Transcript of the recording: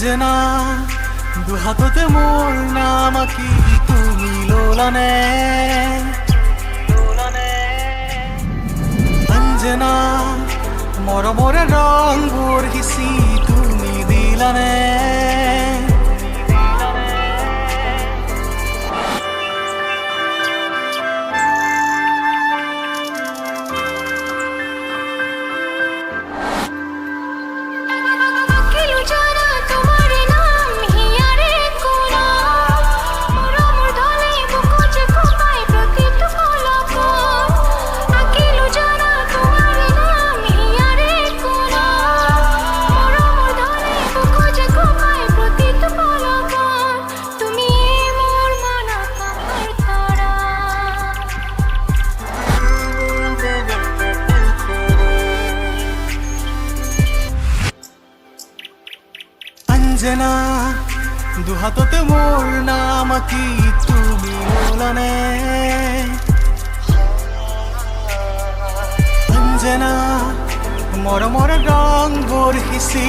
অঞ্জনা দুহাততে মোৰ নাম আঁকি তুমি লোলানে অঞ্জনা মৰমৰে ৰংবোৰ সিঁচি তুমি দিলানে অঞ্জনা দুহাততে মোৰ নাম আঁকি তুমি লোলানে অঞ্জনা মৰমৰ ৰংবোৰ সিঁচি